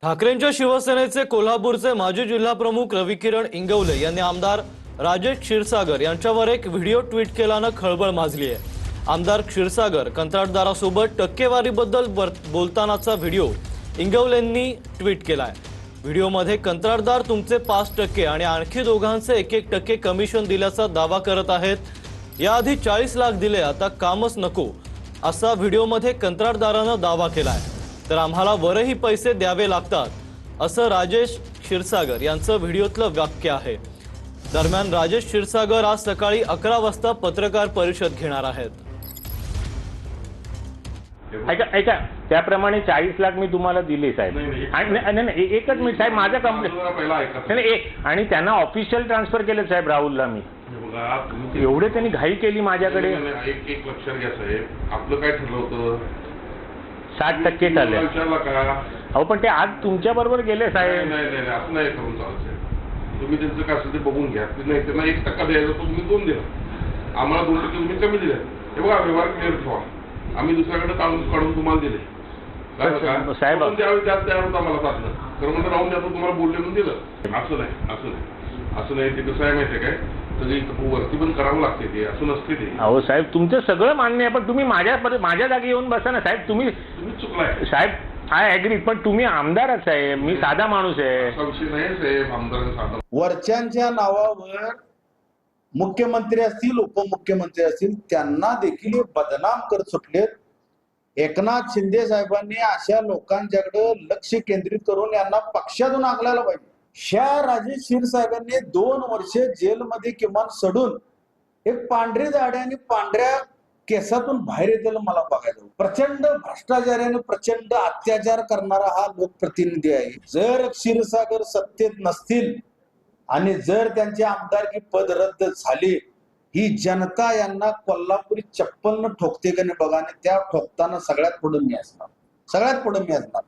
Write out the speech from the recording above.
ठाकरेंच्या शिवसेनेचे कोल्हापूरचे माजी जिल्हाप्रमुख रविकिरण इंगवले यांनी आमदार राजेश क्षीरसागर यांच्यावर एक व्हिडिओ ट्विट केल्यानं खळबळ माजली आहे। आमदार क्षीरसागर कंत्राटदारासोबत टक्केवारीबद्दल बोलतानाचा व्हिडिओ इंगवलेंनी ट्विट केलाय। व्हिडिओमध्ये कंत्राटदार तुमचे 5% आणि आणखी दोघांचे 1-1% कमिशन दिल्याचा दावा करत आहेत। याआधी 40 लाख दिले, आता कामच नको असा व्हिडिओमध्ये कंत्राटदारानं दावा केलाय। तर आम्हाला वरही पैसे द्यावे लागतात असं राजेश क्षीरसागर यांचं व्हिडिओतलं वाक्य आहे। दरम्यान राजेश क्षीरसागर आज सकाळी 11 वाजता पत्रकार परिषद घेणार आहेत। ऐका त्याप्रमाणे 40 लाख मी तुम्हाला दिले साहेब। नाही एकच मिनिट साहेब, माझा कंप्लेंट एक आणि त्यांना ऑफिशियल ट्रान्सफर केले साहेब राहुलला मी। एवढे त्यांनी घाई केली माझ्याकडे। एक लक्षात घ्या साहेब, आपलं काय ठरलं होतं 60% ठरले। अहो पण ते आज तुमच्या बरोबर गेले साहेब। नाही असं नाही करून चालत। तुम्ही त्यांचं काय असेल ते बघून घ्या। नाही त्यांना 1% द्यायचं, तुम्ही 2 दिला, आम्हाला 2% तुम्ही कमी दिले। हे बघा, व्यवहार क्लिअर ठेवा। आम्ही दुसऱ्याकडे काढून तुम्हाला दिले साहेब। त्यावेळी त्यात तयार होतं आम्हाला साधलं, तर म्हणून राहून द्या, तुम्हाला बोलले म्हणून दिलं। असं नाही ते कसं आहे माहितीये काय, सगळी वरती पण करावं लागते, ते असं नसते ते। अहो साहेब तुमचं सगळं मान्य आहे, पण तुम्ही माझ्या जागी येऊन बसा ना साहेब। तुम्ही चुकलाय साहेब, आय ॲग्री, पण तुम्ही आमदारच आहे, मी साधा माणूस आहे। असा विषय नाही साहेब, आमदार साधा। वरच्यांच्या नावावर मुख्यमंत्री असतील, उपमुख्यमंत्री असतील, त्यांना देखील बदनाम करत सुटलेत। एकनाथ शिंदे साहेबांनी अशा लोकांच्याकडे लक्ष केंद्रित करून यांना पक्षातून हाकलायला पाहिजे। राजेश क्षीरसागरने 2 वर्ष जेलमध्ये किमान सडून एक पांढरी दाढी आणि पांढऱ्या केसातून बाहेर येताना मला बघायचं। प्रचंड भ्रष्टाचाराने प्रचंड अत्याचार करणारा हा लोकप्रतिनिधी आहे। जर क्षीरसागर सत्तेत नसतील आणि जर त्यांचे आमदारकी पद रद्द झाले, ही जनता यांना कोल्हापुरी चप्पलनं ठोकते का नाही बघा, आणि त्या ठोकताना सगळ्यात पुढे मी असणार।